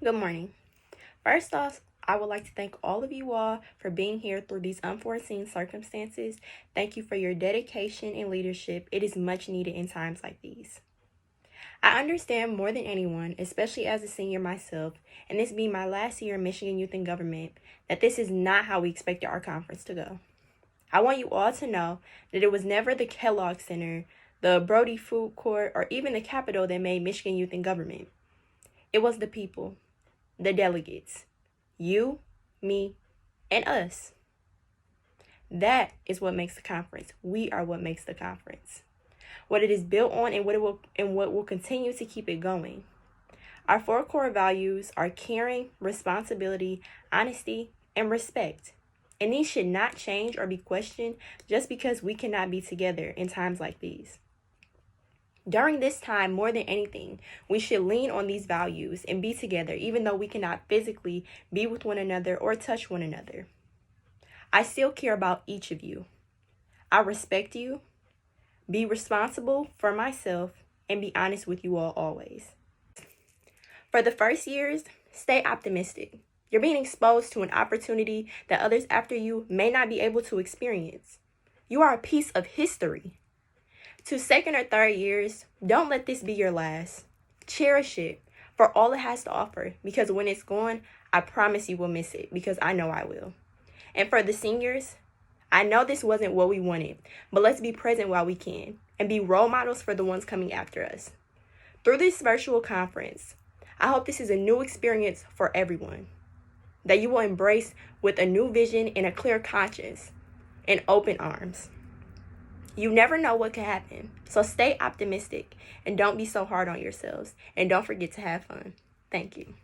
Good morning. First off, I would like to thank all of you all for being here through these unforeseen circumstances. Thank you for your dedication and leadership. It is much needed in times like these. I understand more than anyone, especially as a senior myself, and this being my last year in Michigan Youth in Government, that this is not how we expected our conference to go. I want you all to know that it was never the Kellogg Center, the Brody Food Court, or even the Capitol that made Michigan Youth in Government. It was the people, the delegates, you, me, and us. That is what makes the conference. We are what makes the conference. What it is built on and what will continue to keep it going. Our four core values are caring, responsibility, honesty, and respect. And these should not change or be questioned just because we cannot be together in times like these. During this time, more than anything, we should lean on these values and be together, even though we cannot physically be with one another or touch one another. I still care about each of you. I respect you, be responsible for myself, and be honest with you all always. For the first years, stay optimistic. You're being exposed to an opportunity that others after you may not be able to experience. You are a piece of history. To second or third years, don't let this be your last. Cherish it for all it has to offer, because when it's gone, I promise you will miss it, because I know I will. And for the seniors, I know this wasn't what we wanted, but let's be present while we can and be role models for the ones coming after us. Through this virtual conference, I hope this is a new experience for everyone, that you will embrace with a new vision and a clear conscience and open arms. You never know what could happen, so stay optimistic and don't be so hard on yourselves, and don't forget to have fun. Thank you.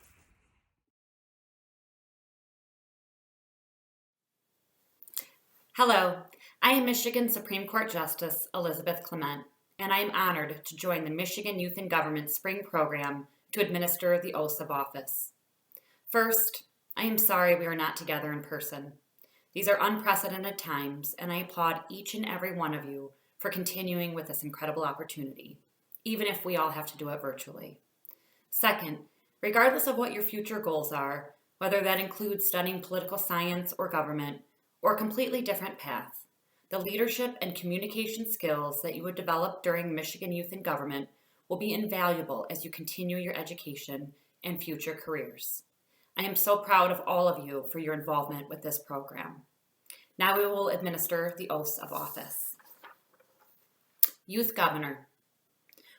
Hello, I am Michigan Supreme Court Justice Elizabeth Clement, and I am honored to join the Michigan Youth in Government Spring Program to administer the oaths of office. First, I am sorry we are not together in person. These are unprecedented times, and I applaud each and every one of you for continuing with this incredible opportunity, even if we all have to do it virtually. Second, regardless of what your future goals are, whether that includes studying political science or government, or a completely different path, the leadership and communication skills that you would develop during Michigan Youth in Government will be invaluable as you continue your education and future careers. I am so proud of all of you for your involvement with this program. Now we will administer the oaths of office. Youth Governor.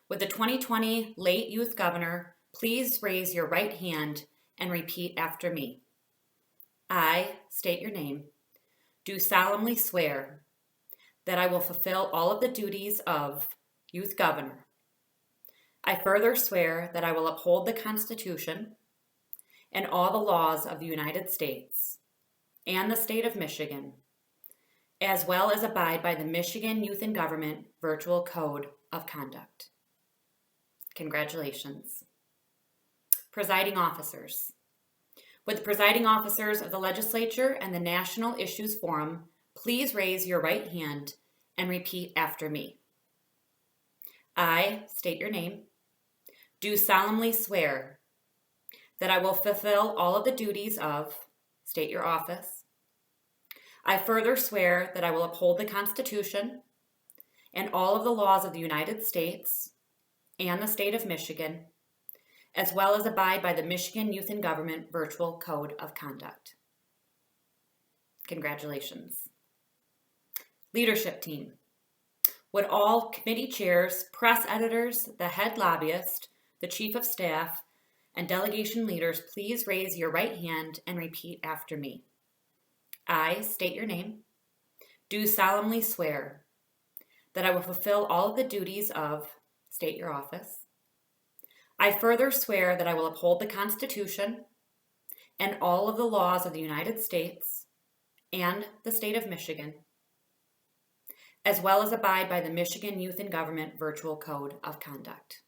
Would the 2020 late Youth Governor please raise your right hand and repeat after me? I state your name. Do solemnly swear that I will fulfill all of the duties of Youth Governor. I further swear that I will uphold the Constitution and all the laws of the United States and the state of Michigan, as well as abide by the Michigan Youth in Government Virtual Code of Conduct. Congratulations. Presiding officers. Would the presiding officers of the legislature and the National Issues Forum please raise your right hand and repeat after me? I state your name. Do solemnly swear that I will fulfill all of the duties of, state your office. I further swear that I will uphold the Constitution and all of the laws of the United States and the state of Michigan, as well as abide by the Michigan Youth in Government Virtual Code of Conduct. Congratulations. Leadership team. Would all committee chairs, press editors, the head lobbyist, the chief of staff, and delegation leaders please raise your right hand and repeat after me? I state your name. Do solemnly swear that I will fulfill all of the duties of, state your office. I further swear that I will uphold the Constitution and all of the laws of the United States and the state of Michigan, as well as abide by the Michigan Youth in Government Virtual Code of Conduct.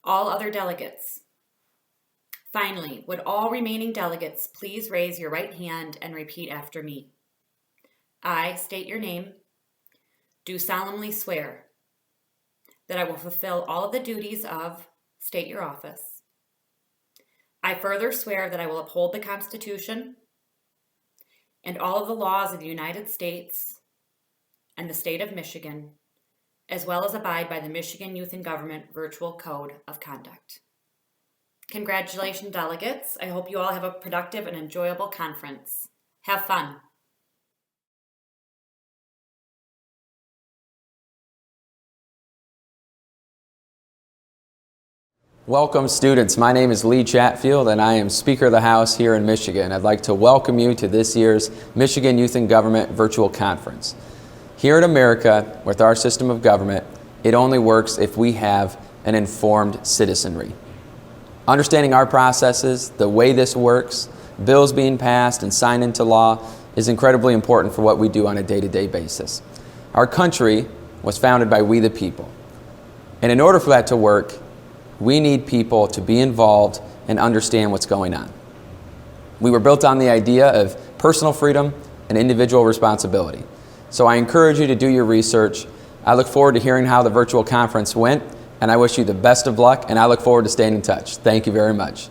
All other delegates. Finally, would all remaining delegates please raise your right hand and repeat after me? I state your name. Do solemnly swear that I will fulfill all of the duties of, state your office. I further swear that I will uphold the Constitution and all of the laws of the United States and the state of Michigan, as well as abide by the Michigan Youth in Government Virtual Code of Conduct. Congratulations, delegates. I hope you all have a productive and enjoyable conference. Have fun. Welcome, students. My name is Lee Chatfield, and I am Speaker of the House here in Michigan. I'd like to welcome you to this year's Michigan Youth in Government Virtual Conference. Here in America, with our system of government, it only works if we have an informed citizenry. Understanding our processes, the way this works, bills being passed and signed into law is incredibly important for what we do on a day-to-day basis. Our country was founded by we the people. And in order for that to work, we need people to be involved and understand what's going on. We were built on the idea of personal freedom and individual responsibility. So I encourage you to do your research. I look forward to hearing how the virtual conference went, and I wish you the best of luck, and I look forward to staying in touch. Thank you very much.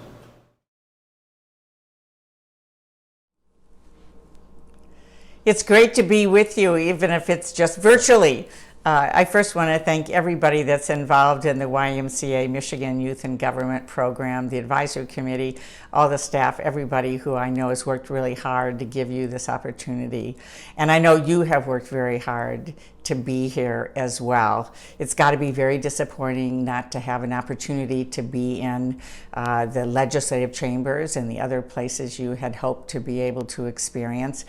It's great to be with you, even if it's just virtually. I first want to thank everybody that's involved in the YMCA Michigan Youth in Government program, the advisory committee, all the staff, everybody who I know has worked really hard to give you this opportunity. And I know you have worked very hard to be here as well. It's got to be very disappointing not to have an opportunity to be in the legislative chambers and the other places you had hoped to be able to experience.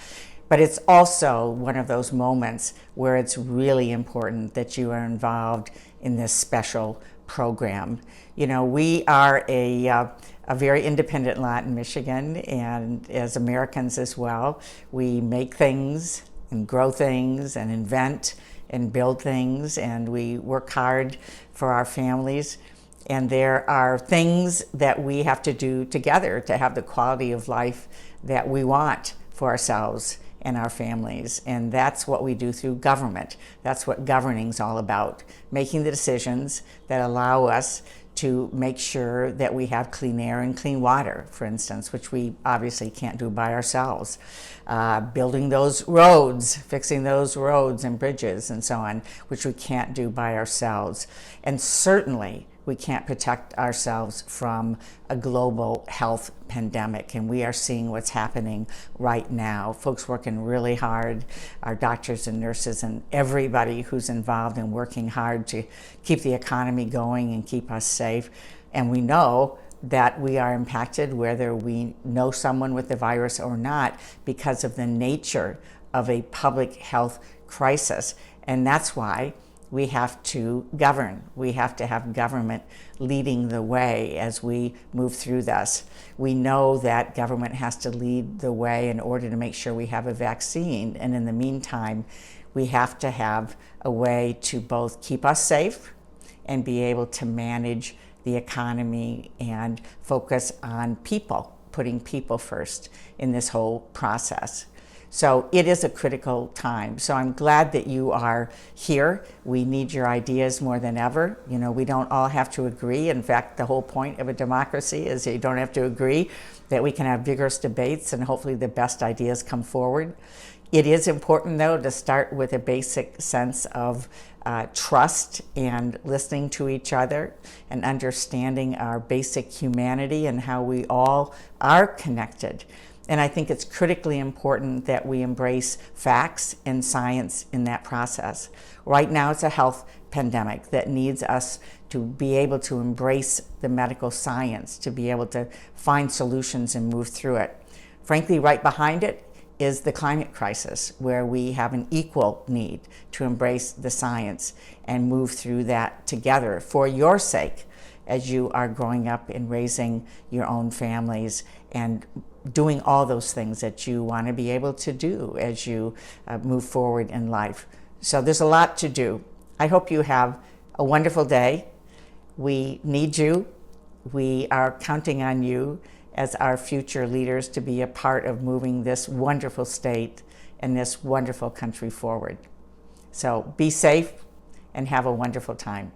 But it's also one of those moments where it's really important that you are involved in this special program. You know, we are a very independent lot in Michigan, and as Americans as well, we make things and grow things and invent and build things, and we work hard for our families. And there are things that we have to do together to have the quality of life that we want for ourselves and our families. And that's what we do through government. That's what governing's all about, making the decisions that allow us to make sure that we have clean air and clean water, for instance, which we obviously can't do by ourselves. Building those roads, fixing those roads and bridges and so on, which we can't do by ourselves. And certainly, we can't protect ourselves from a global health pandemic, and we are seeing what's happening right now. Folks working really hard, our doctors and nurses and everybody who's involved in working hard to keep the economy going and keep us safe. And we know that we are impacted whether we know someone with the virus or not because of the nature of a public health crisis. And that's why we have to govern. We have to have government leading the way as we move through this. We know that government has to lead the way in order to make sure we have a vaccine. And in the meantime, we have to have a way to both keep us safe and be able to manage the economy and focus on people, putting people first in this whole process. So it is a critical time. So I'm glad that you are here. We need your ideas more than ever. You know, we don't all have to agree. In fact, the whole point of a democracy is you don't have to agree, that we can have vigorous debates and hopefully the best ideas come forward. It is important, though, to start with a basic sense of trust and listening to each other and understanding our basic humanity and how we all are connected. And I think it's critically important that we embrace facts and science in that process. Right now, it's a health pandemic that needs us to be able to embrace the medical science, to be able to find solutions and move through it. Frankly, right behind it is the climate crisis, where we have an equal need to embrace the science and move through that together for your sake as you are growing up and raising your own families and doing all those things that you want to be able to do as you move forward in life. So there's a lot to do. I hope you have a wonderful day. We need you. We are counting on you as our future leaders to be a part of moving this wonderful state and this wonderful country forward. So be safe and have a wonderful time.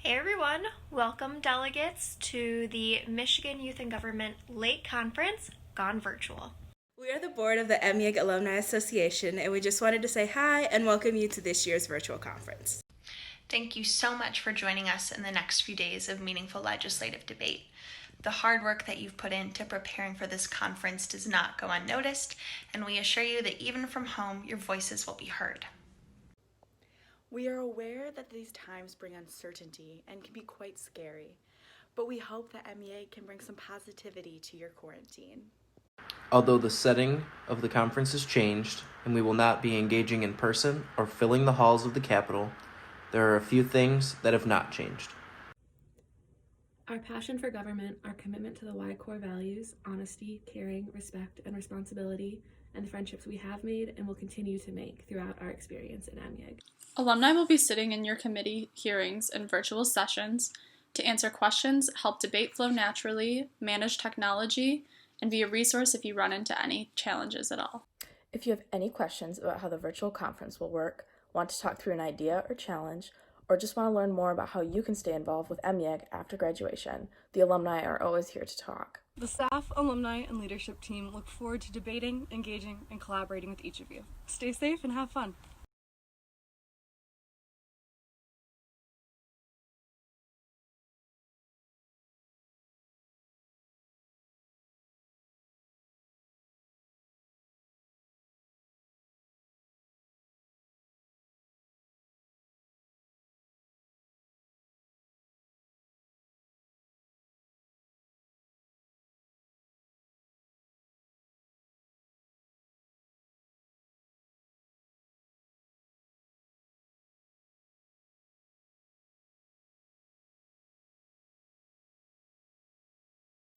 Hey everyone, welcome delegates to the Michigan Youth and Government Late Conference, gone virtual. We are the board of the MEG Alumni Association, and we just wanted to say hi and welcome you to this year's virtual conference. Thank you so much for joining us in the next few days of meaningful legislative debate. The hard work that you've put into preparing for this conference does not go unnoticed, and we assure you that even from home, your voices will be heard. We are aware that these times bring uncertainty and can be quite scary, but we hope that MEA can bring some positivity to your quarantine. Although the setting of the conference has changed and we will not be engaging in person or filling the halls of the Capitol, there are a few things that have not changed. Our passion for government, our commitment to the Y core values, honesty, caring, respect, and responsibility, and the friendships we have made and will continue to make throughout our experience in MEG. Alumni will be sitting in your committee hearings and virtual sessions to answer questions, help debate flow naturally, manage technology, and be a resource if you run into any challenges at all. If you have any questions about how the virtual conference will work, want to talk through an idea or challenge, or just want to learn more about how you can stay involved with MEG after graduation, the alumni are always here to talk. The staff, alumni, and leadership team look forward to debating, engaging, and collaborating with each of you. Stay safe and have fun.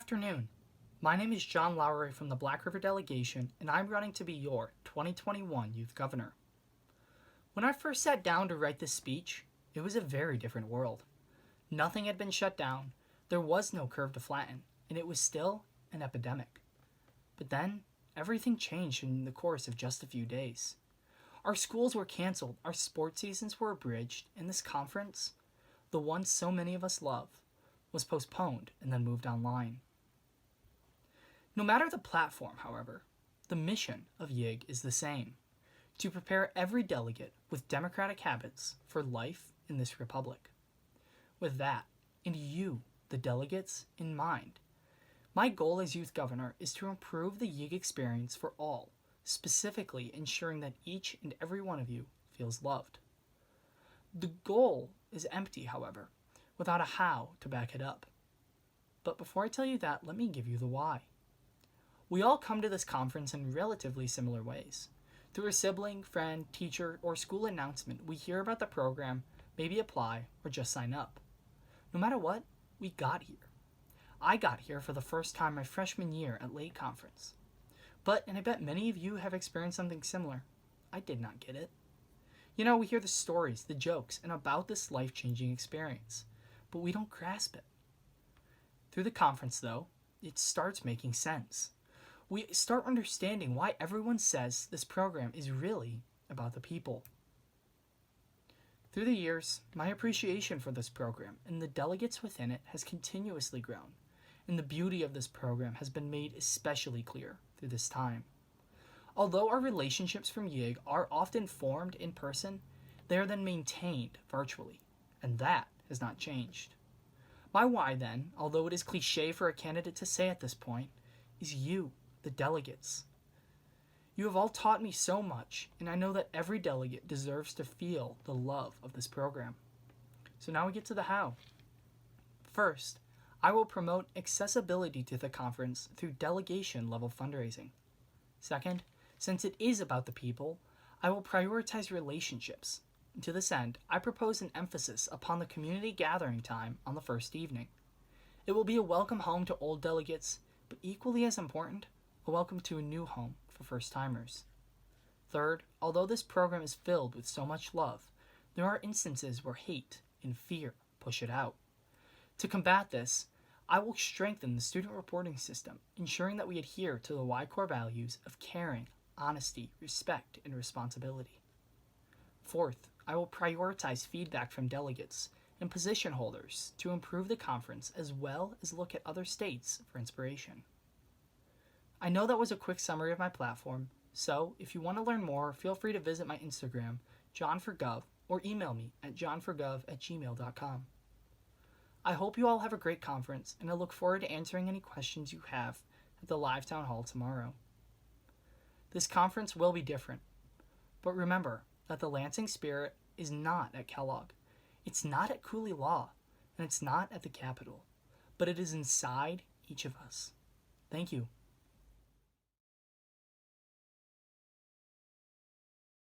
Afternoon. My name is John Lowry from the Black River Delegation, and I'm running to be your 2021 Youth Governor. When I first sat down to write this speech, it was a very different world. Nothing had been shut down, there was no curve to flatten, and it was still an epidemic. But then, everything changed in the course of just a few days. Our schools were canceled, our sports seasons were abridged, and this conference, the one so many of us love, was postponed and then moved online. No matter the platform, however, the mission of YIG is the same: to prepare every delegate with democratic habits for life in this republic. With that, and you, the delegates, in mind, my goal as youth governor is to improve the YIG experience for all, specifically ensuring that each and every one of you feels loved. The goal is empty, however, without a how to back it up. But before I tell you that, let me give you the why. We all come to this conference in relatively similar ways. Through a sibling, friend, teacher, or school announcement, we hear about the program, maybe apply, or just sign up. No matter what, we got here. I got here for the first time my freshman year at Late Conference. But, and I bet many of you have experienced something similar, I did not get it. You know, we hear the stories, the jokes, and about this life-changing experience, but we don't grasp it. Through the conference, though, it starts making sense. We start understanding why everyone says this program is really about the people. Through the years, my appreciation for this program and the delegates within it has continuously grown, and the beauty of this program has been made especially clear through this time. Although our relationships from YIG are often formed in person, they are then maintained virtually, and that has not changed. My why then, although it is cliche for a candidate to say at this point, is you, the delegates. You have all taught me so much, and I know that every delegate deserves to feel the love of this program. So now we get to the how. First, I will promote accessibility to the conference through delegation-level fundraising. Second, since it is about the people, I will prioritize relationships. And to this end, I propose an emphasis upon the community gathering time on the first evening. It will be a welcome home to old delegates, but equally as important, a welcome to a new home for first-timers. Third, although this program is filled with so much love, there are instances where hate and fear push it out. To combat this, I will strengthen the student reporting system, ensuring that we adhere to the Y core values of caring, honesty, respect, and responsibility. Fourth, I will prioritize feedback from delegates and position holders to improve the conference as well as look at other states for inspiration. I know that was a quick summary of my platform, so if you want to learn more, feel free to visit my Instagram, johnforgov, or email me at johnforgov@gmail.com. I hope you all have a great conference, and I look forward to answering any questions you have at the live town hall tomorrow. This conference will be different, but remember that the Lansing spirit is not at Kellogg, it's not at Cooley Law, and it's not at the Capitol, but it is inside each of us. Thank you.